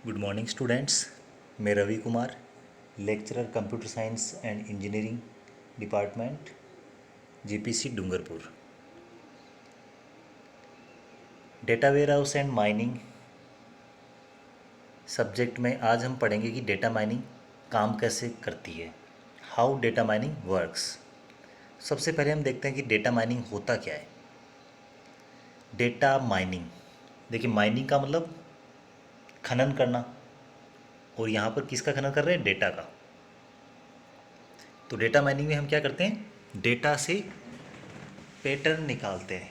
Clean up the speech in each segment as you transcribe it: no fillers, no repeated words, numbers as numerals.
Good morning students. मैं Ravi Kumar, lecturer computer science and engineering department, GPC Dungarpur. Data warehouse and mining subject में आज हम पढ़ेंगे कि डेटा माइनिंग काम कैसे करती है, हाउ डेटा माइनिंग वर्क्स। सबसे पहले हम देखते हैं कि डेटा माइनिंग होता क्या है। डेटा माइनिंग, देखिए माइनिंग का मतलब खनन करना, और यहाँ पर किसका खनन कर रहे हैं? डेटा का। तो डेटा माइनिंग में हम क्या करते हैं? डेटा से पैटर्न निकालते हैं।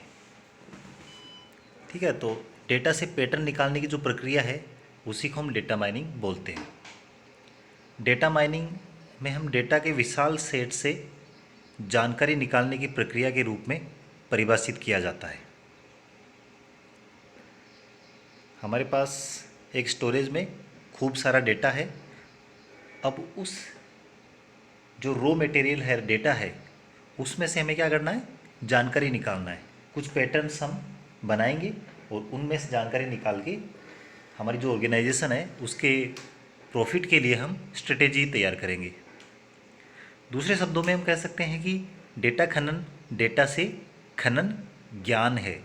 ठीक है, तो डेटा से पैटर्न निकालने की जो प्रक्रिया है उसी को हम डेटा माइनिंग बोलते हैं। डेटा माइनिंग में हम डेटा के विशाल सेट से जानकारी निकालने की प्रक्रिया के रूप में परिभाषित किया जाता है। हमारे पास एक स्टोरेज में खूब सारा डेटा है। अब उस जो रॉ मटेरियल है, डेटा है, उसमें से हमें क्या करना है? जानकारी निकालना है। कुछ पैटर्न्स हम बनाएंगे और उनमें से जानकारी निकाल के हमारी जो ऑर्गेनाइजेशन है उसके प्रॉफिट के लिए हम स्ट्रेटेजी तैयार करेंगे। दूसरे शब्दों में हम कह सकते हैं कि डेटा खनन डेटा से खनन ज्ञान है।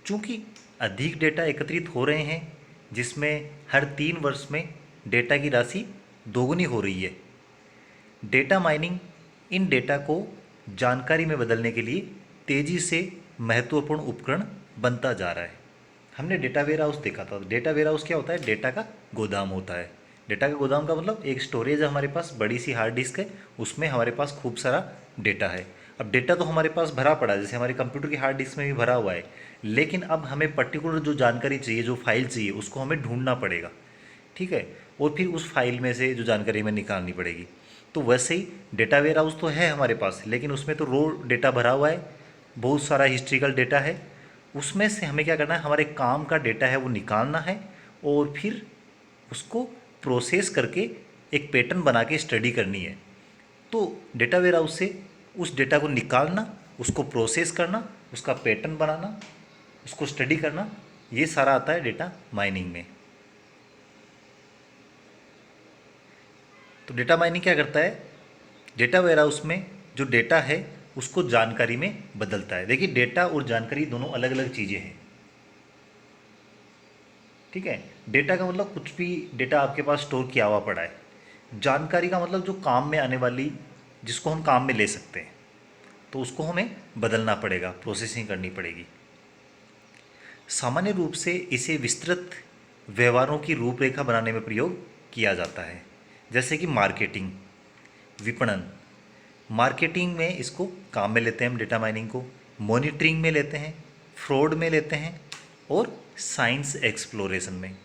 चूँकि अधिक डेटा एकत्रित हो रहे हैं, जिसमें हर 3 वर्ष में डेटा की राशि दोगुनी हो रही है, डेटा माइनिंग इन डेटा को जानकारी में बदलने के लिए तेज़ी से महत्वपूर्ण उपकरण बनता जा रहा है। हमने डेटा वेयर हाउस देखा था। डेटा वेयर हाउस क्या होता है? डेटा का गोदाम होता है। डेटा का गोदाम का मतलब एक स्टोरेज है, हमारे पास बड़ी सी हार्ड डिस्क है, उसमें हमारे पास खूब सारा डेटा है। अब डेटा तो हमारे पास भरा पड़ा है, जैसे हमारे कंप्यूटर की हार्ड डिस्क में भी भरा हुआ है, लेकिन अब हमें पर्टिकुलर जो जानकारी चाहिए, जो फाइल चाहिए, उसको हमें ढूंढना पड़ेगा। ठीक है, और फिर उस फाइल में से जो जानकारी हमें निकालनी पड़ेगी। तो वैसे ही डेटा वेयर हाउस तो है हमारे पास, लेकिन उसमें तो रो डेटा भरा हुआ है, बहुत सारा हिस्ट्रिकल डेटा है। उसमें से हमें क्या करना है? हमारे काम का डेटा है वो निकालना है और फिर उसको प्रोसेस करके एक पैटर्न बना के स्टडी करनी है। तो डेटा वेयर हाउस से उस डेटा को निकालना, उसको प्रोसेस करना, उसका पैटर्न बनाना, उसको स्टडी करना, ये सारा आता है डेटा माइनिंग में। तो डेटा माइनिंग क्या करता है? डेटा वेयर हाउस में जो डेटा है उसको जानकारी में बदलता है। देखिए, डेटा और जानकारी दोनों अलग अलग चीज़ें हैं। ठीक है, डेटा का मतलब कुछ भी डेटा आपके पास स्टोर किया हुआ पड़ा है। जानकारी का मतलब जो काम में आने वाली, जिसको हम काम में ले सकते हैं, तो उसको हमें बदलना पड़ेगा, प्रोसेसिंग करनी पड़ेगी। सामान्य रूप से इसे विस्तृत व्यवहारों की रूपरेखा बनाने में प्रयोग किया जाता है, जैसे कि मार्केटिंग, विपणन। मार्केटिंग में इसको काम में लेते हैं हम डेटा माइनिंग को, मॉनिटरिंग में लेते हैं, फ्रॉड में लेते हैं, और साइंस एक्सप्लोरेशन में।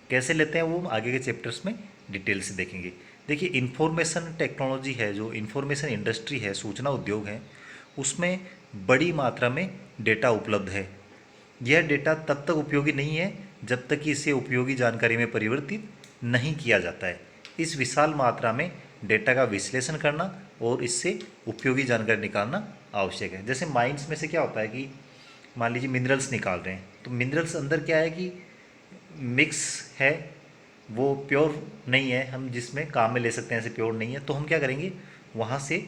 कैसे लेते हैं वो हम आगे के चैप्टर्स में डिटेल से देखेंगे। देखिए, इंफॉर्मेशन टेक्नोलॉजी है, जो इंफॉर्मेशन इंडस्ट्री है, सूचना उद्योग है, उसमें बड़ी मात्रा में डेटा उपलब्ध है। यह डेटा तब तक उपयोगी नहीं है जब तक कि इसे उपयोगी जानकारी में परिवर्तित नहीं किया जाता है। इस विशाल मात्रा में डेटा का विश्लेषण करना और इससे उपयोगी जानकारी निकालना आवश्यक है। जैसे माइंस में से क्या होता है कि मान लीजिए मिनरल्स निकाल रहे हैं, तो मिनरल्स अंदर क्या है कि मिक्स है, वो प्योर नहीं है, हम जिसमें काम में ले सकते हैं ऐसे प्योर नहीं है। तो हम क्या करेंगे? वहाँ से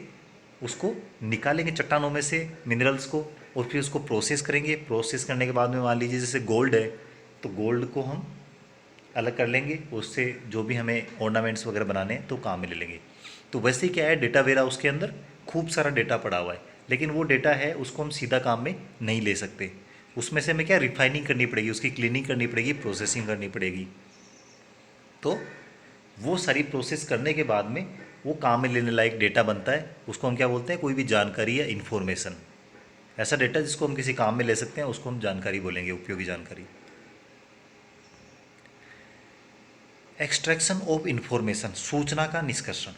उसको निकालेंगे चट्टानों में से मिनरल्स को, और फिर उसको प्रोसेस करेंगे। प्रोसेस करने के बाद में मान लीजिए जैसे गोल्ड है, तो गोल्ड को हम अलग कर लेंगे, उससे जो भी हमें ऑर्नामेंट्स वगैरह बनाने हैं तो काम में ले लेंगे। तो वैसे ही क्या है, डेटा वेयर हाउस के अंदर खूब सारा डेटा पड़ा हुआ है, लेकिन वो डेटा है उसको हम सीधा काम में नहीं ले सकते। उसमें से हमें क्या रिफाइनिंग करनी पड़ेगी, उसकी क्लीनिंग करनी पड़ेगी, प्रोसेसिंग करनी पड़ेगी। तो वो सारी प्रोसेस करने के बाद में वो काम में लेने लायक डेटा बनता है। उसको हम क्या बोलते हैं? कोई भी जानकारी या इन्फॉर्मेशन। ऐसा डेटा जिसको हम किसी काम में ले सकते हैं उसको हम जानकारी बोलेंगे, उपयोगी जानकारी। एक्सट्रैक्शन ऑफ इंफॉर्मेशन, सूचना का निष्कर्षण,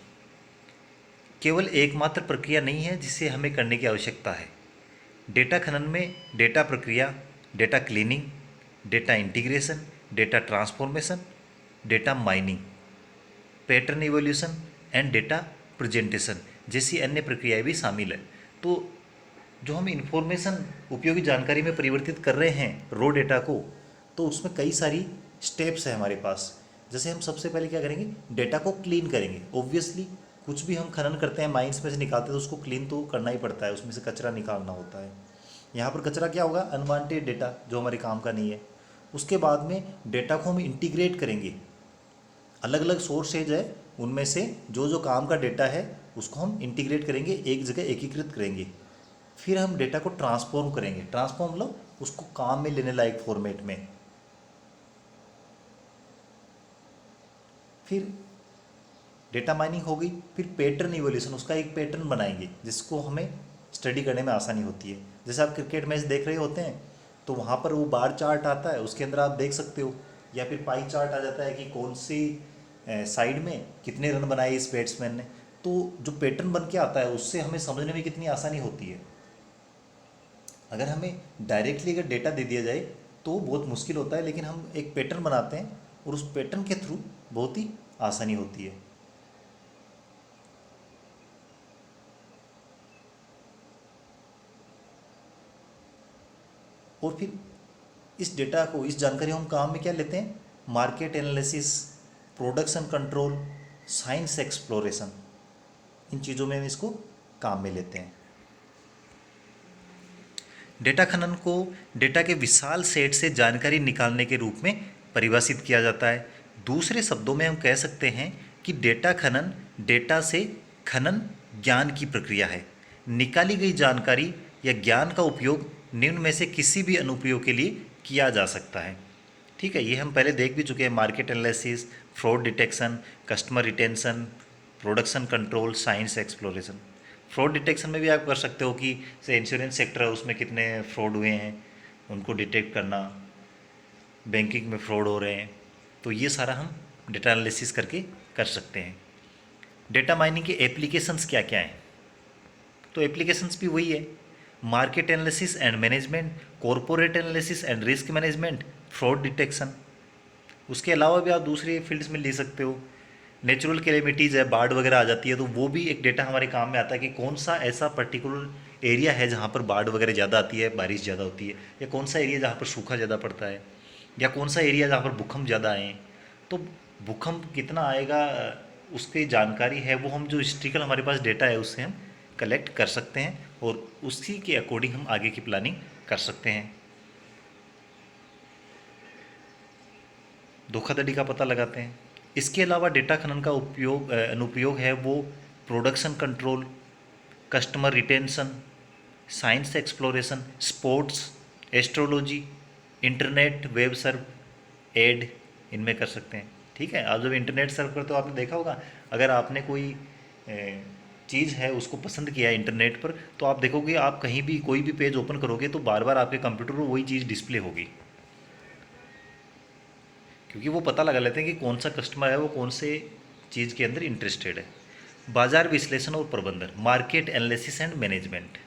केवल एकमात्र प्रक्रिया नहीं है जिसे हमें करने की आवश्यकता है। डेटा खनन में डेटा प्रक्रिया, data cleaning, data integration, data transformation, data mining, pattern evolution and data presentation जैसी अन्य प्रक्रियाएं भी शामिल है। तो जो हम इंफॉर्मेशन, उपयोगी जानकारी में परिवर्तित कर रहे हैं रॉ डेटा को, तो उसमें कई सारी स्टेप्स है हमारे पास। जैसे हम सबसे पहले क्या करेंगे, डेटा को क्लीन करेंगे। ऑब्वियसली कुछ भी हम खनन करते हैं, माइंस में से निकालते हैं, तो उसको क्लीन तो करना ही पड़ता है, उसमें से कचरा निकालना होता है। यहाँ पर कचरा क्या होगा, अनवांटेड डेटा जो हमारे काम का नहीं है। उसके बाद में डेटा को हम इंटीग्रेट करेंगे, अलग अलग सोर्सेज है, उनमें से जो जो काम का डेटा है उसको हम इंटीग्रेट करेंगे, एक जगह एकीकृत करेंगे। फिर हम डेटा को ट्रांसफॉर्म करेंगे, ट्रांसफॉर्म मतलब उसको काम में लेने लायक फॉर्मेट में। फिर डेटा माइनिंग हो गई, फिर पैटर्न इवोल्यूशन, उसका एक पैटर्न बनाएंगे जिसको हमें स्टडी करने में आसानी होती है। जैसे आप क्रिकेट मैच देख रहे होते हैं तो वहाँ पर वो बार चार्ट आता है, उसके अंदर आप देख सकते हो, या फिर पाई चार्ट आ जाता है कि कौन सी साइड में कितने रन बनाए इस बैट्समैन ने। तो जो पैटर्न बन के आता है उससे हमें समझने में कितनी आसानी होती है। अगर हमें डायरेक्टली अगर डेटा दे दिया जाए तो बहुत मुश्किल होता है, लेकिन हम एक पैटर्न बनाते हैं और उस पैटर्न के थ्रू बहुत ही आसानी होती है। और फिर इस डेटा को, इस जानकारी हम काम में क्या लेते हैं, market analysis, production control, science exploration, इन चीज़ों में हम इसको काम में लेते हैं। डेटा खनन को डेटा के विशाल सेट से जानकारी निकालने के रूप में परिभाषित किया जाता है। दूसरे शब्दों में हम कह सकते हैं कि डेटा खनन डेटा से खनन ज्ञान की प्रक्रिया है। निकाली गई जानकारी या ज्ञान का उपयोग निम्न में से किसी भी अनुप्रयोग के लिए किया जा सकता है। ठीक है, ये हम पहले देख भी चुके हैं, market analysis, fraud detection, customer retention, production control, science exploration. Fraud detection में भी आप कर सकते हो कि जैसे इंश्योरेंस सेक्टर है उसमें कितने फ्रॉड हुए हैं उनको डिटेक्ट करना, बैंकिंग में फ्रॉड हो रहे हैं, तो ये सारा हम डेटा एनालिसिस करके कर सकते हैं। डेटा माइनिंग के एप्लीकेशंस क्या क्या हैं, तो एप्लीकेशंस भी वही है, market analysis and management, corporate analysis and risk management, fraud detection. उसके अलावा भी आप दूसरी फील्ड्स में ले सकते हो। नेचुरल कैलेमिटीज़ है, बाढ़ वगैरह आ जाती है तो वो भी एक डेटा हमारे काम में आता है कि कौन सा ऐसा पर्टिकुलर एरिया है जहाँ पर बाढ़ वगैरह ज़्यादा आती है, बारिश ज़्यादा होती है, या कौन सा एरिया जहाँ पर सूखा ज़्यादा पड़ता है, या कौन सा एरिया जहाँ पर भूकंप ज़्यादा आए। तो भूकंप कितना आएगा उसकी जानकारी है, वो हम जो हिस्ट्रिकल हमारे पास डेटा है उससे हम कलेक्ट कर सकते हैं और उसी के अकॉर्डिंग हम आगे की प्लानिंग कर सकते हैं। धोखाधड़ी का पता लगाते हैं। इसके अलावा डेटा खनन का अनुप्रयोग है वो production control, customer retention, science exploration, sports, astrology, internet, web serve, ad, इनमें कर सकते हैं। ठीक है, आप जब इंटरनेट सर्व करते हो आपने देखा होगा, अगर आपने कोई चीज़ है उसको पसंद किया है इंटरनेट पर, तो आप देखोगे आप कहीं भी कोई भी पेज ओपन करोगे तो बार बार आपके कंप्यूटर पर वही चीज़ डिस्प्ले होगी, क्योंकि वो पता लगा लेते हैं कि कौन सा कस्टमर है वो कौन से चीज़ के अंदर इंटरेस्टेड है। बाजार विश्लेषण और प्रबंधन, मार्केट एनालिसिस एंड मैनेजमेंट।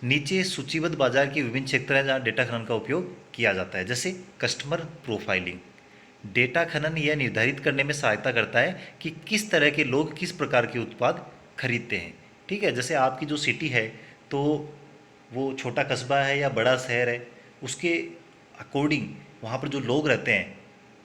नीचे सूचीबद्ध बाजार के विभिन्न क्षेत्र हैं जहाँ डेटा खनन का उपयोग किया जाता है। जैसे कस्टमर प्रोफाइलिंग, डेटा खनन यह निर्धारित करने में सहायता करता है कि किस तरह के लोग किस प्रकार के उत्पाद खरीदते हैं। ठीक है, जैसे आपकी जो सिटी है तो वो छोटा कस्बा है या बड़ा शहर है, उसके अकॉर्डिंग वहाँ पर जो लोग रहते हैं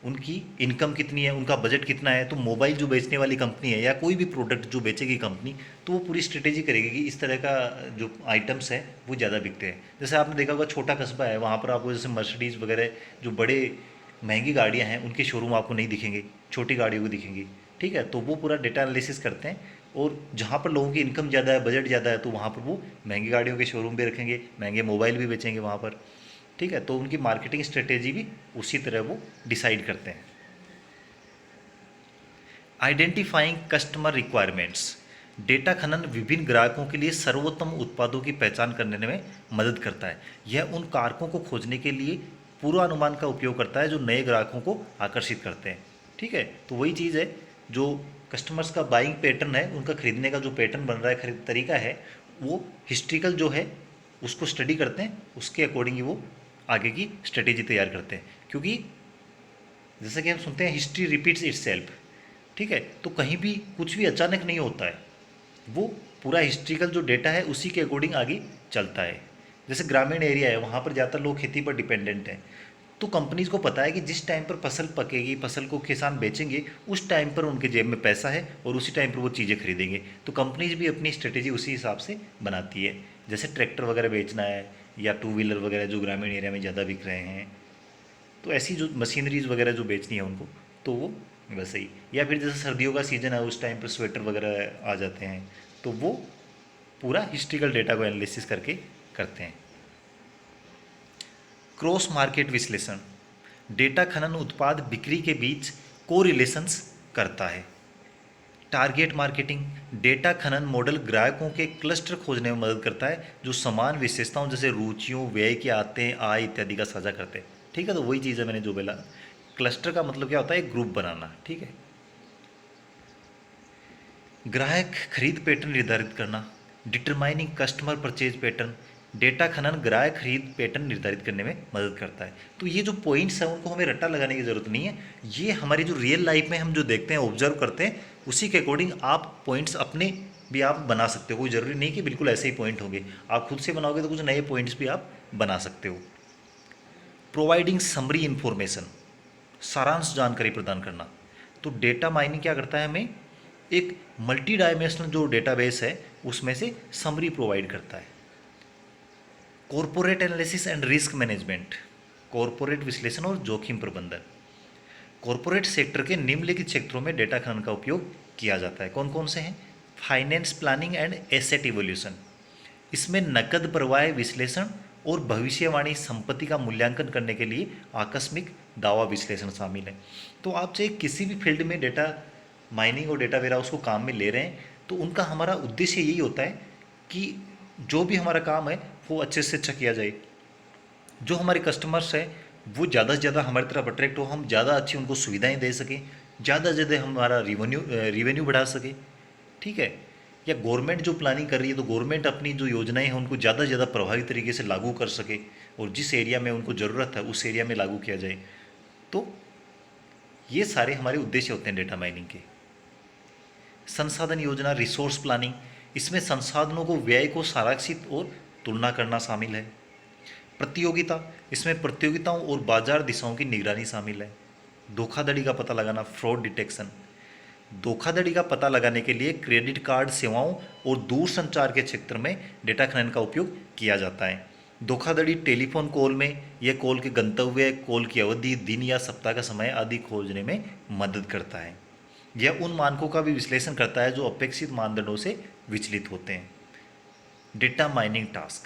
उनकी इनकम कितनी है, उनका बजट कितना है। तो मोबाइल जो बेचने वाली कंपनी है या कोई भी प्रोडक्ट जो बेचेगी कंपनी, तो वो पूरी स्ट्रेटेजी करेगी कि इस तरह का जो आइटम्स है वो ज़्यादा बिकते हैं। जैसे आपने देखा होगा छोटा कस्बा है, वहाँ पर आपको जैसे मर्सिडीज़ वगैरह जो बड़े महंगी गाड़ियाँ हैं उनके शोरूम आपको नहीं दिखेंगे, छोटी गाड़ियों को दिखेंगी। ठीक है, तो वो पूरा डेटा एनालिसिस करते हैं और जहाँ पर लोगों की इनकम ज़्यादा है, बजट ज़्यादा है, तो वहाँ पर वो महंगी गाड़ियों के शोरूम भी रखेंगे, महंगे मोबाइल भी बेचेंगे वहाँ पर। ठीक है, तो उनकी मार्केटिंग स्ट्रेटेजी भी उसी तरह वो डिसाइड करते हैं। आइडेंटिफाइंग कस्टमर रिक्वायरमेंट्स, डेटा खनन विभिन्न ग्राहकों के लिए सर्वोत्तम उत्पादों की पहचान करने में मदद करता है। यह उन कारकों को खोजने के लिए पूर्वानुमान का उपयोग करता है जो नए ग्राहकों को आकर्षित करते हैं। ठीक है, तो वही चीज़ है जो कस्टमर्स का बाइंग पैटर्न है, उनका खरीदने का जो पैटर्न बन रहा है, खरीद तरीका है, वो हिस्ट्रिकल जो है उसको स्टडी करते हैं, उसके अकॉर्डिंग ही वो आगे की स्ट्रेटेजी तैयार करते हैं। क्योंकि जैसे कि हम सुनते हैं हिस्ट्री रिपीट्स इटसेल्फ। ठीक है, तो कहीं भी कुछ भी अचानक नहीं होता है, वो पूरा हिस्ट्रिकल जो डेटा है उसी के अकॉर्डिंग आगे चलता है। जैसे ग्रामीण एरिया है, वहाँ पर ज़्यादातर लोग खेती पर डिपेंडेंट हैं, तो कंपनीज को पता है कि जिस टाइम पर फसल पकेगी, फसल को किसान बेचेंगे, उस टाइम पर उनके जेब में पैसा है और उसी टाइम पर वो चीज़ें खरीदेंगे। तो कंपनीज भी अपनी स्ट्रेटेजी उसी हिसाब से बनाती है। जैसे ट्रैक्टर वगैरह बेचना है या टू व्हीलर वगैरह जो ग्रामीण एरिया में ज़्यादा बिक रहे हैं, तो ऐसी जो मशीनरीज वगैरह जो बेचनी है उनको, तो वो वैसे ही। या फिर जैसे सर्दियों का सीज़न है, उस टाइम पर स्वेटर वगैरह आ जाते हैं, तो वो पूरा हिस्ट्रिकल डेटा को एनालिसिस करके करते हैं। क्रॉस मार्केट विश्लेषण, डेटा खनन उत्पाद बिक्री के बीच कोरिलेशंस करता है। टारगेट मार्केटिंग, डेटा खनन मॉडल ग्राहकों के क्लस्टर खोजने में मदद करता है जो समान विशेषताओं जैसे रुचियों, व्यय के आते, आय इत्यादि का साझा करते हैं। ठीक है, तो वही चीज़ है मैंने जो बोला। क्लस्टर का मतलब क्या होता है? एक ग्रुप बनाना। ठीक है। ग्राहक खरीद पैटर्न निर्धारित करना, determining customer purchase pattern, data खनन ग्राहक खरीद पैटर्न निर्धारित करने में मदद करता है। तो ये जो पॉइंट्स हैं उनको हमें रट्टा लगाने की ज़रूरत नहीं है, ये हमारी जो रियल लाइफ में हम जो देखते हैं, ऑब्जर्व करते हैं, उसी के अकॉर्डिंग आप पॉइंट्स अपने भी आप बना सकते हो। कोई ज़रूरी नहीं कि बिल्कुल ऐसे ही पॉइंट होंगे, आप खुद से बनाओगे तो कुछ नए पॉइंट्स भी आप बना सकते हो। प्रोवाइडिंग समरी इन्फॉर्मेशन, सारांश जानकारी प्रदान करना। तो डेटा माइनिंग क्या करता है? हमें एक मल्टी डायमेंशनल जो डेटाबेस है उसमें से समरी प्रोवाइड करता है। Corporate analysis and risk management, corporate विश्लेषण और जोखिम प्रबंधन। कॉरपोरेट सेक्टर के निम्नलिखित क्षेत्रों में डेटा खनन का उपयोग किया जाता है। कौन कौन से हैं? Finance planning and asset evolution, इसमें नकद प्रवाह विश्लेषण और भविष्यवाणी संपत्ति का मूल्यांकन करने के लिए आकस्मिक दावा विश्लेषण शामिल है। तो आप चाहे किसी भी फील्ड में डेटा माइनिंग और डेटा वेयरहाउस को काम में ले रहे हैं, तो उनका हमारा उद्देश्य यही होता है कि जो भी हमारा काम है वो अच्छे से अच्छा किया जाए, जो हमारे कस्टमर्स हैं वो ज़्यादा से ज़्यादा हमारी तरफ अट्रैक्ट हो, हम ज़्यादा अच्छी उनको सुविधाएं दे सकें, ज़्यादा से ज़्यादा हमारा रिवेन्यू बढ़ा सके। ठीक है। या गवर्नमेंट जो प्लानिंग कर रही है, तो गवर्नमेंट अपनी जो योजनाएं हैं उनको ज़्यादा से ज़्यादा प्रभावी तरीके से लागू कर सके और जिस एरिया में उनको ज़रूरत है उस एरिया में लागू किया जाए। तो ये सारे हमारे उद्देश्य होते हैं डेटा माइनिंग के। संसाधन योजना, रिसोर्स प्लानिंग, इसमें संसाधनों को व्यय को सारांशित और तुलना करना शामिल है। प्रतियोगिता, इसमें प्रतियोगिताओं और बाजार दिशाओं की निगरानी शामिल है। धोखाधड़ी का पता लगाना, फ्रॉड डिटेक्शन, धोखाधड़ी का पता लगाने के लिए क्रेडिट कार्ड सेवाओं और दूरसंचार के क्षेत्र में डेटा खनन का उपयोग किया जाता है। धोखाधड़ी टेलीफोन कॉल में यह कॉल के गंतव्य, कॉल की अवधि, दिन या सप्ताह का समय आदि खोजने में मदद करता है। यह उन मानकों का भी विश्लेषण करता है जो अपेक्षित मानदंडों से विचलित होते हैं। Data mining task,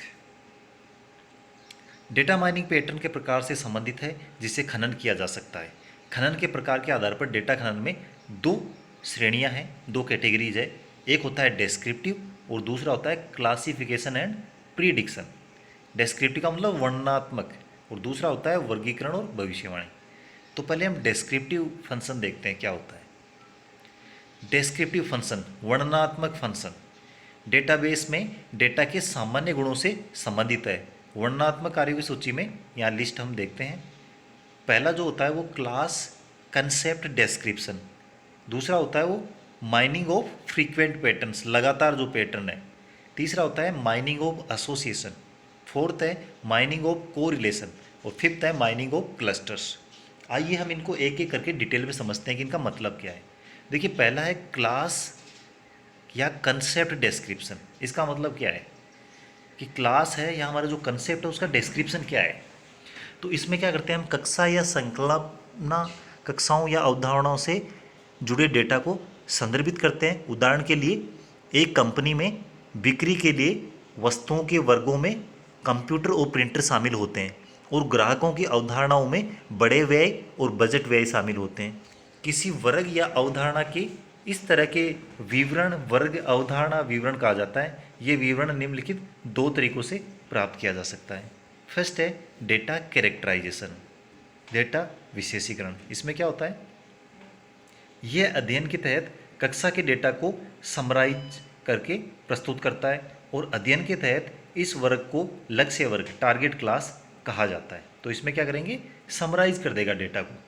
data mining pattern के प्रकार से संबंधित है जिसे खनन किया जा सकता है। खनन के प्रकार के आधार पर डेटा खनन में दो श्रेणियां हैं, दो कैटेगरीज है। एक होता है डेस्क्रिप्टिव और दूसरा होता है क्लासिफिकेशन एंड प्रीडिक्शन। डेस्क्रिप्टिव का मतलब वर्णनात्मक और दूसरा होता है वर्गीकरण और भविष्यवाणी। तो पहले हम डेस्क्रिप्टिव फंक्शन देखते हैं क्या होता है। डेस्क्रिप्टिव फंक्शन, वर्णनात्मक फंक्शन, डेटाबेस में डेटा के सामान्य गुणों से संबंधित है। वर्णनात्मक कार्यों की सूची में यहाँ लिस्ट हम देखते हैं। पहला जो होता है वो क्लास कंसेप्ट डेस्क्रिप्शन, दूसरा होता है वो माइनिंग ऑफ फ्रीक्वेंट पैटर्न्स, लगातार जो पैटर्न है। तीसरा होता है माइनिंग ऑफ एसोसिएशन, फोर्थ है माइनिंग ऑफ कोरिलेशन और फिफ्थ है माइनिंग ऑफ क्लस्टर्स। आइए हम इनको एक एक करके डिटेल में समझते हैं कि इनका मतलब क्या है। देखिए, पहला है क्लास या कंसेप्ट डेस्क्रिप्शन। इसका मतलब क्या है कि क्लास है या हमारा जो कंसेप्ट है उसका डिस्क्रिप्शन क्या है। तो इसमें क्या करते हैं हम, कक्षा या संकल्पना, कक्षाओं या अवधारणाओं से जुड़े डेटा को संदर्भित करते हैं। उदाहरण के लिए, एक कंपनी में बिक्री के लिए वस्तुओं के वर्गों में कंप्यूटर और प्रिंटर शामिल होते हैं और ग्राहकों की अवधारणाओं में बड़े व्यय और बजट व्यय शामिल होते हैं। किसी वर्ग या अवधारणा के इस तरह के विवरण वर्ग अवधारणा विवरण कहा जाता है। ये विवरण निम्नलिखित दो तरीकों से प्राप्त किया जा सकता है। फर्स्ट है डेटा कैरेक्टराइजेशन, डेटा विशेषीकरण। इसमें क्या होता है, यह अध्ययन के तहत कक्षा के डेटा को समराइज करके प्रस्तुत करता है और अध्ययन के तहत इस वर्ग को लक्ष्य वर्ग, टारगेट क्लास कहा जाता है। तो इसमें क्या करेंगे, समराइज कर देगा डेटा को।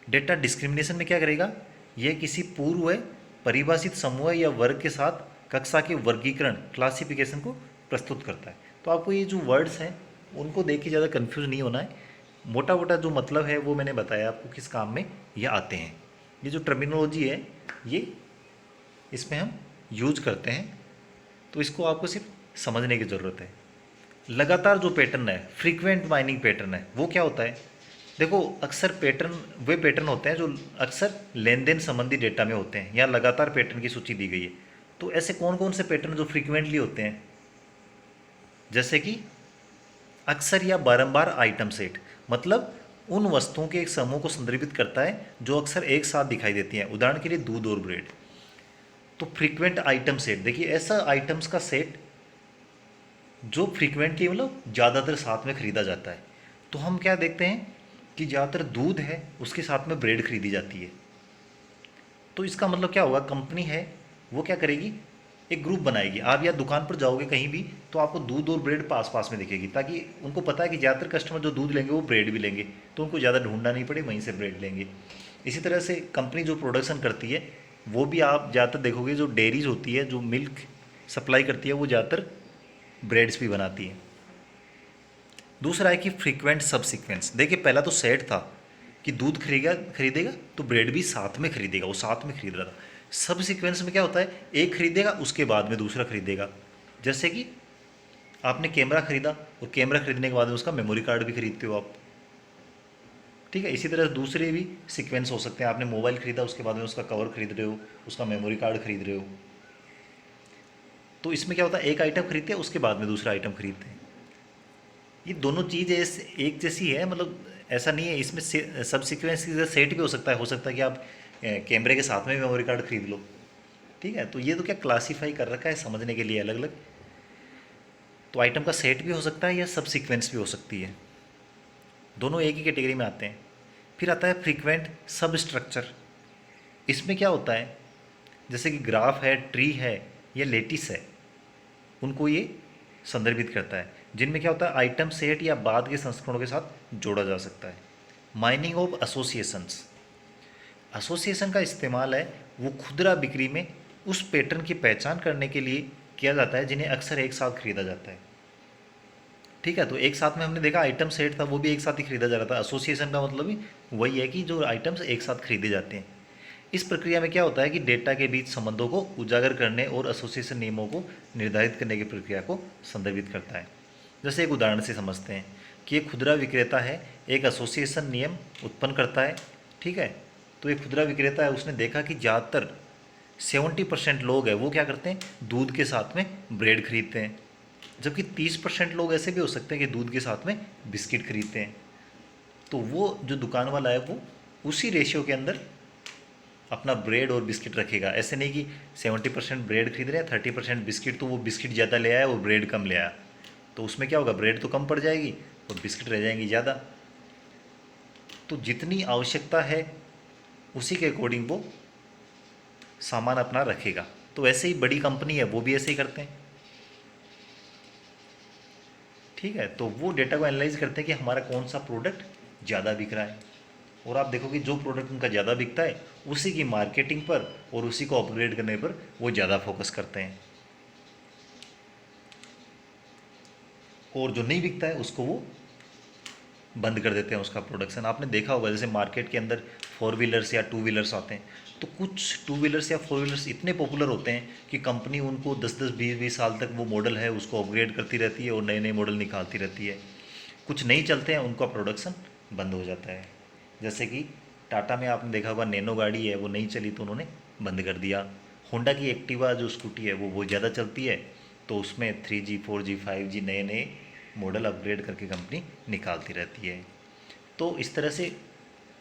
डेटा डिस्क्रिमिनेशन में क्या करेगा, यह किसी पूर्व परिभाषित समूह या वर्ग के साथ कक्षा के वर्गीकरण, क्लासिफिकेशन को प्रस्तुत करता है। तो आपको ये जो वर्ड्स हैं उनको देख के ज़्यादा कन्फ्यूज नहीं होना है। मोटा मोटा जो मतलब है वो मैंने बताया आपको किस काम में ये आते हैं। ये जो टर्मिनोलॉजी है ये इसमें हम यूज करते हैं, तो इसको आपको सिर्फ समझने की ज़रूरत है। लगातार जो पैटर्न है, फ्रीक्वेंट माइनिंग पैटर्न है, वो क्या होता है? देखो, अक्सर पैटर्न वे पैटर्न होते हैं जो अक्सर लेन देन संबंधी डेटा में होते हैं। यहाँ लगातार पैटर्न की सूची दी गई है। तो ऐसे कौन कौन से पैटर्न जो फ्रीक्वेंटली होते हैं? जैसे कि अक्सर या बारंबार आइटम सेट, मतलब उन वस्तुओं के एक समूह को संदर्भित करता है जो अक्सर एक साथ दिखाई देती हैं। उदाहरण के लिए दूध और ब्रेड। तो फ्रीक्वेंट आइटम सेट, देखिए ऐसा आइटम्स का सेट जो फ्रीक्वेंटली मतलब ज़्यादातर साथ में खरीदा जाता है। तो हम क्या देखते हैं कि ज़्यादातर दूध है उसके साथ में ब्रेड खरीदी जाती है। तो इसका मतलब क्या होगा? कंपनी है वो क्या करेगी, एक ग्रुप बनाएगी। आप या दुकान पर जाओगे कहीं भी तो आपको दूध और ब्रेड पास पास में दिखेगी, ताकि उनको पता है कि ज़्यादातर कस्टमर जो दूध लेंगे वो ब्रेड भी लेंगे, तो उनको ज़्यादा ढूंढना नहीं पड़े, वहीं से ब्रेड लेंगे। इसी तरह से कंपनी जो प्रोडक्शन करती है वो भी आप ज़्यादातर देखोगे, जो डेयरीज होती है जो मिल्क सप्लाई करती है वो ज़्यादातर ब्रेड्स भी बनाती है। दूसरा है कि फ्रीक्वेंट सब सीक्वेंस। देखिए पहला तो सेट था कि दूध खरीदेगा तो ब्रेड भी साथ में खरीदेगा, वो साथ में खरीद रहा था। सब सीक्वेंस में क्या होता है, एक खरीदेगा उसके बाद में दूसरा खरीदेगा। जैसे कि आपने कैमरा खरीदा और कैमरा खरीदने के बाद में उसका मेमोरी कार्ड भी खरीदते हो आप, ठीक है। इसी तरह दूसरे भी सीक्वेंस हो सकते हैं। आपने मोबाइल खरीदा उसके बाद में उसका कवर खरीद रहे हो, उसका मेमोरी कार्ड खरीद रहे हो। तो इसमें क्या होता है, एक आइटम खरीदते हैं उसके बाद में दूसरा आइटम खरीदते हैं। ये दोनों चीज़ एक जैसी है, मतलब ऐसा नहीं है। इसमें सब सीक्वेंस की सेट भी हो सकता है कि आप कैमरे के साथ में मेमोरी कार्ड खरीद लो, ठीक है। तो ये तो क्या क्लासीफाई कर रखा है समझने के लिए अलग अलग। तो आइटम का सेट भी हो सकता है या सब सीक्वेंस भी हो सकती है, दोनों एक ही कैटेगरी में आते हैं। फिर आता है फ्रीक्वेंट सब स्ट्रक्चर। इसमें क्या होता है, जैसे कि ग्राफ है, ट्री है या लेटिस है, उनको ये संदर्भित करता है, जिनमें क्या होता है आइटम सेट या बाद के संस्करणों के साथ जोड़ा जा सकता है। Mining of associations. एसोसिएशन का इस्तेमाल है वो खुदरा बिक्री में उस पैटर्न की पहचान करने के लिए किया जाता है जिन्हें अक्सर एक साथ खरीदा जाता है, ठीक है। तो एक साथ में हमने देखा आइटम सेट था वो भी एक साथ ही खरीदा जा रहा था। एसोसिएशन का मतलब ही वही है कि जो आइटम्स एक साथ खरीदे जाते हैं। इस प्रक्रिया में क्या होता है कि डेटा के बीच संबंधों को उजागर करने और एसोसिएशन नियमों को निर्धारित करने की प्रक्रिया को संदर्भित करता है। जैसे एक उदाहरण से समझते हैं कि एक खुदरा विक्रेता है, एक एसोसिएशन नियम उत्पन्न करता है, ठीक है। तो एक खुदरा विक्रेता है, उसने देखा कि ज़्यादातर 70% लोग हैं वो क्या करते हैं, दूध के साथ में ब्रेड खरीदते हैं, जबकि 30% लोग ऐसे भी हो सकते हैं कि दूध के साथ में बिस्किट खरीदते हैं। तो वो जो दुकान वाला है वो उसी रेशियो के अंदर अपना ब्रेड और बिस्किट रखेगा। ऐसे नहीं कि 70% ब्रेड खरीद रहे हैं, 30% बिस्किट, तो वो बिस्किट ज़्यादा ले आया और ब्रेड कम ले आया, तो उसमें क्या होगा, ब्रेड तो कम पड़ जाएगी और बिस्किट रह जाएंगी ज़्यादा। तो जितनी आवश्यकता है उसी के अकॉर्डिंग वो सामान अपना रखेगा। तो ऐसे ही बड़ी कंपनी है वो भी ऐसे ही करते हैं, ठीक है। तो वो डेटा को एनालाइज करते हैं कि हमारा कौन सा प्रोडक्ट ज़्यादा बिक रहा है, और आप देखो कि जो प्रोडक्ट उनका ज़्यादा बिकता है उसी की मार्केटिंग पर और उसी को अपग्रेड करने पर वो ज़्यादा फोकस करते हैं, और जो नहीं बिकता है उसको वो बंद कर देते हैं उसका प्रोडक्शन। आपने देखा होगा जैसे मार्केट के अंदर 4 व्हीलर्स या 2 व्हीलर्स आते हैं, तो कुछ 2 व्हीलर्स या 4 व्हीलर्स इतने पॉपुलर होते हैं कि कंपनी उनको 10-10, 20-20 साल तक वो मॉडल है उसको अपग्रेड करती रहती है और नए नए मॉडल निकालती रहती है। कुछ नहीं चलते हैं उनका प्रोडक्शन बंद हो जाता है। जैसे कि टाटा में आपने देखा होगा नैनो गाड़ी है वो नहीं चली तो उन्होंने बंद कर दिया। होंडा की एक्टिवा जो स्कूटी है वो बहुत ज़्यादा चलती है, तो उसमें 3G 4G 5G नए नए मॉडल अपग्रेड करके कंपनी निकालती रहती है। तो इस तरह से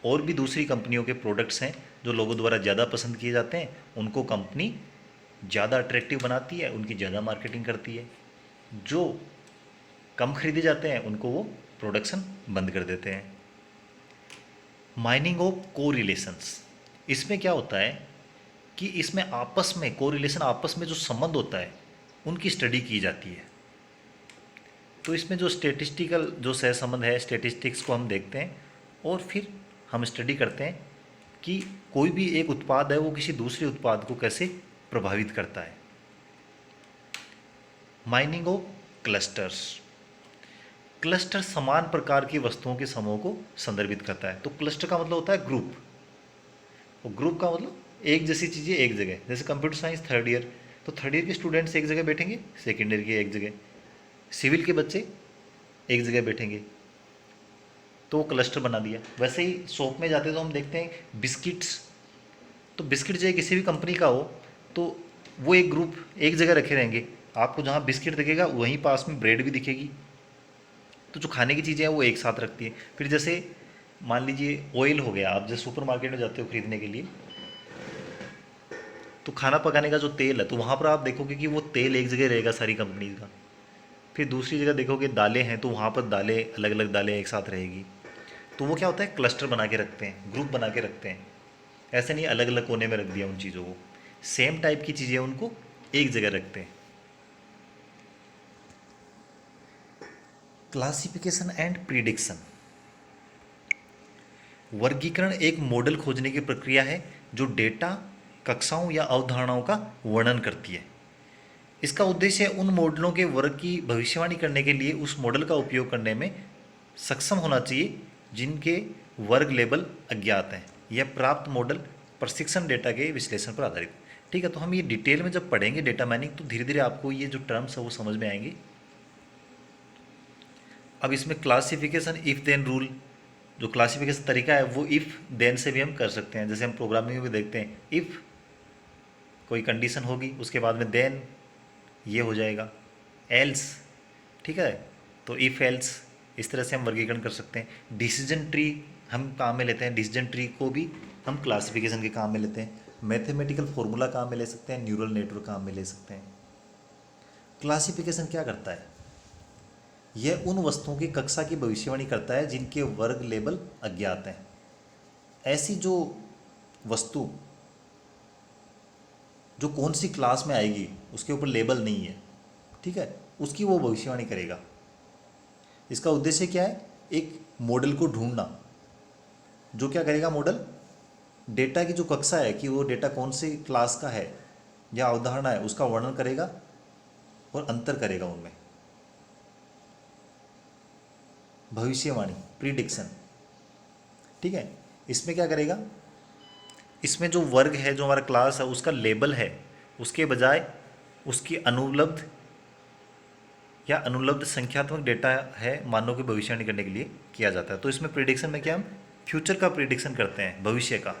और भी दूसरी कंपनियों के प्रोडक्ट्स हैं जो लोगों द्वारा ज़्यादा पसंद किए जाते हैं, उनको कंपनी ज़्यादा अट्रैक्टिव बनाती है, उनकी ज़्यादा मार्केटिंग करती है। जो कम खरीदे जाते हैं उनको वो प्रोडक्शन बंद कर देते हैं। माइनिंग ऑफ को रिलेशंस। इसमें क्या होता है कि इसमें आपस में को रिलेशन, आपस में जो संबंध होता है उनकी स्टडी की जाती है। तो इसमें जो स्टेटिस्टिकल जो सहसंबंध है, स्टेटिस्टिक्स को हम देखते हैं और फिर हम स्टडी करते हैं कि कोई भी एक उत्पाद है वो किसी दूसरे उत्पाद को कैसे प्रभावित करता है। Mining of clusters. क्लस्टर समान प्रकार की वस्तुओं के समूह को संदर्भित करता है। तो क्लस्टर का मतलब होता है ग्रुप, और ग्रुप का मतलब एक जैसी चीज़ें एक जगह। जैसे कंप्यूटर साइंस थर्ड ईयर, तो थर्ड ईयर के स्टूडेंट्स एक जगह बैठेंगे, सेकेंड ईयर के एक जगह, सिविल के बच्चे एक जगह बैठेंगे, तो वो क्लस्टर बना दिया। वैसे ही शॉप में जाते तो हम देखते हैं बिस्किट्स, तो बिस्किट चाहे किसी भी कंपनी का हो, तो वो एक ग्रुप एक जगह रखे रहेंगे। आपको जहाँ बिस्किट दिखेगा वहीं पास में ब्रेड भी दिखेगी। तो जो खाने की चीज़ें हैं वो एक साथ रखती है। फिर जैसे मान लीजिए ऑयल हो गया, आप जैसे सुपर मार्केट में जाते हो खरीदने के लिए, तो खाना पकाने का जो तेल है, तो वहाँ पर आप देखोगे कि वो तेल एक जगह रहेगा सारी कंपनीज का। फिर दूसरी जगह देखोगे दालें हैं, तो वहाँ पर दालें अलग अलग दालें एक साथ रहेगी। तो वो क्या होता है, क्लस्टर बना के रखते हैं, ग्रुप बना के रखते हैं। ऐसे नहीं अलग अलग कोने में रख दिया उन चीज़ों को, सेम टाइप की चीज़ें उनको एक जगह रखते हैं। क्लासिफिकेशन एंड प्रिडिक्शन, वर्गीकरण एक मॉडल खोजने की प्रक्रिया है जो डेटा, कक्षाओं या अवधारणाओं का वर्णन करती है। इसका उद्देश्य है उन मॉडलों के वर्ग की भविष्यवाणी करने के लिए उस मॉडल का उपयोग करने में सक्षम होना चाहिए जिनके वर्ग लेबल अज्ञात हैं। यह प्राप्त मॉडल प्रशिक्षण डेटा के विश्लेषण पर आधारित। ठीक है, तो हम ये डिटेल में जब पढ़ेंगे डेटा माइनिंग, तो धीरे धीरे आपको ये जो टर्म्स है वो समझ में आएंगे। अब इसमें क्लासिफिकेशन इफ देन रूल, जो क्लासिफिकेशन तरीका है वो इफ देन से भी हम कर सकते हैं। जैसे हम प्रोग्रामिंग में भी देखते हैं, इफ कोई कंडीशन होगी उसके बाद में देन ये हो जाएगा, एल्स। ठीक है, तो इफ एल्स, इस तरह से हम वर्गीकरण कर सकते हैं। डिसीजन ट्री हम काम में लेते हैं, डिसीजन ट्री को भी हम क्लासिफिकेशन के काम में लेते हैं। मैथमेटिकल फॉर्मूला काम में ले सकते हैं, न्यूरल नेटवर्क काम में ले सकते हैं। क्लासिफिकेशन क्या करता है, यह उन वस्तुओं की कक्षा की भविष्यवाणी करता है जिनके वर्ग लेबल अज्ञात हैं। ऐसी जो वस्तु जो कौन सी क्लास में आएगी उसके ऊपर लेबल नहीं है, ठीक है, उसकी वो भविष्यवाणी करेगा। इसका उद्देश्य क्या है, एक मॉडल को ढूंढना। जो क्या करेगा मॉडल, डेटा की जो कक्षा है कि वो डेटा कौन सी क्लास का है या अवधारणा है उसका वर्णन करेगा और अंतर करेगा उनमें। भविष्यवाणी, प्रिडिक्शन, ठीक है। इसमें क्या करेगा, इसमें जो वर्ग है, जो हमारा क्लास है उसका लेबल है, उसके बजाय उसकी अनुपलब्ध या अनुपलब्ध संख्यात्मक डेटा है मानों की भविष्यवाणी करने के लिए किया जाता है। तो इसमें प्रिडिक्शन में क्या, हम फ्यूचर का प्रिडिक्शन करते हैं, भविष्य का।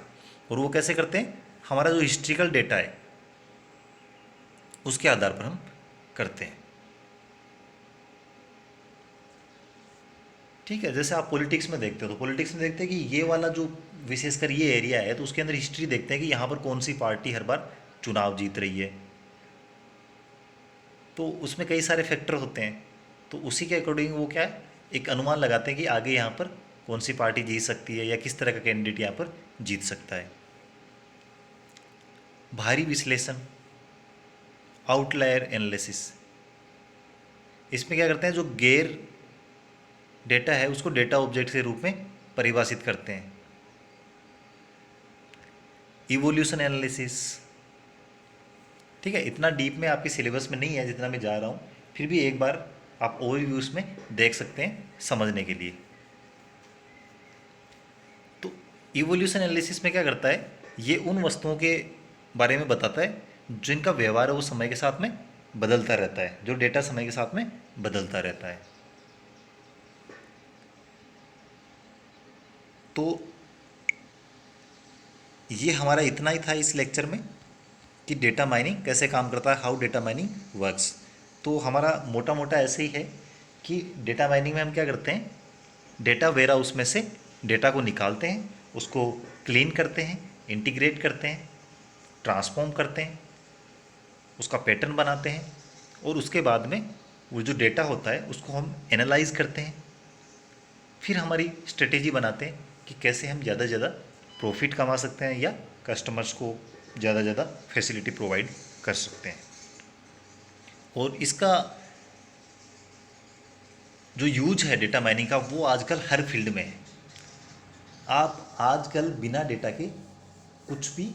और वो कैसे करते हैं, हमारा जो हिस्ट्रिकल डेटा है उसके आधार पर हम करते हैं। ठीक है, जैसे आप पॉलिटिक्स में देखते हो, तो पॉलिटिक्स में देखते हैं कि ये वाला जो विशेषकर ये एरिया है, तो उसके अंदर हिस्ट्री देखते हैं कि यहाँ पर कौन सी पार्टी हर बार चुनाव जीत रही है। तो उसमें कई सारे फैक्टर होते हैं, तो उसी के अकॉर्डिंग वो क्या है, एक अनुमान लगाते हैं कि आगे यहाँ पर कौन सी पार्टी जीत सकती है या किस तरह का कैंडिडेट यहाँ पर जीत सकता है। भारी विश्लेषण, आउटलायर एनालिसिस, इसमें क्या करते हैं, जो गैर डेटा है उसको डेटा ऑब्जेक्ट के रूप में परिभाषित करते हैं। इवोल्यूशन एनालिसिस, ठीक है, इतना डीप में आपके सिलेबस में नहीं है जितना मैं जा रहा हूँ, फिर भी एक बार आप ओवरव्यूज में देख सकते हैं समझने के लिए। तो इवोल्यूशन एनालिसिस में क्या करता है, ये उन वस्तुओं के बारे में बताता है जिनका व्यवहार है वो समय के साथ में बदलता रहता है, जो डेटा समय के साथ में बदलता रहता है। तो ये हमारा इतना ही था इस लेक्चर में कि डेटा माइनिंग कैसे काम करता है, हाउ डेटा माइनिंग वर्क्स। तो हमारा मोटा मोटा ऐसे ही है कि डेटा माइनिंग में हम क्या करते हैं, डेटा वेयर हाउस में से डेटा को निकालते हैं, उसको क्लीन करते हैं, इंटीग्रेट करते हैं, ट्रांसफॉर्म करते हैं, उसका पैटर्न बनाते हैं, और उसके बाद में वो जो डेटा होता है उसको हम एनालाइज करते हैं। फिर हमारी स्ट्रेटेजी बनाते हैं कि कैसे हम ज़्यादा से ज़्यादा प्रॉफिट कमा सकते हैं या कस्टमर्स को ज़्यादा से ज़्यादा फैसिलिटी प्रोवाइड कर सकते हैं। और इसका जो यूज है डेटा माइनिंग का वो आजकल हर फील्ड में है। आप आजकल बिना डेटा के कुछ भी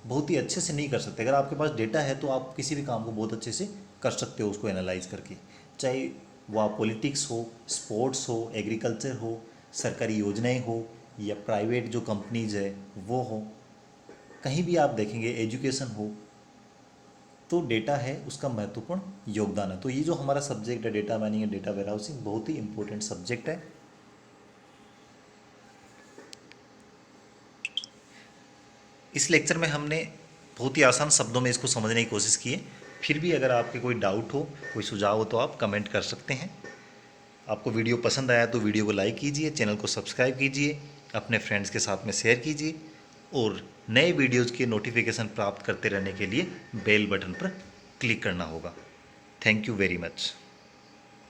बहुत ही अच्छे से नहीं कर सकते। अगर आपके पास डेटा है तो आप किसी भी काम को बहुत अच्छे से कर सकते हो, उसको एनालाइज करके। चाहे वह पॉलिटिक्स हो, स्पोर्ट्स हो, एग्रीकल्चर हो, सरकारी योजनाएं हो या प्राइवेट जो कंपनीज है वो हो, कहीं भी आप देखेंगे एजुकेशन हो, तो डेटा है उसका महत्वपूर्ण योगदान है। तो ये जो हमारा सब्जेक्ट है data mining and data warehousing बहुत ही इंपॉर्टेंट सब्जेक्ट है। इस लेक्चर में हमने बहुत ही आसान शब्दों में इसको समझने की कोशिश की है। फिर भी अगर आपके कोई डाउट हो, कोई सुझाव हो तो आप कमेंट कर सकते हैं। आपको वीडियो पसंद आया तो वीडियो को लाइक कीजिए, चैनल को सब्सक्राइब कीजिए, अपने फ्रेंड्स के साथ में शेयर कीजिए और नए वीडियोज़ के नोटिफिकेशन प्राप्त करते रहने के लिए बेल बटन पर क्लिक करना होगा। Thank you very much.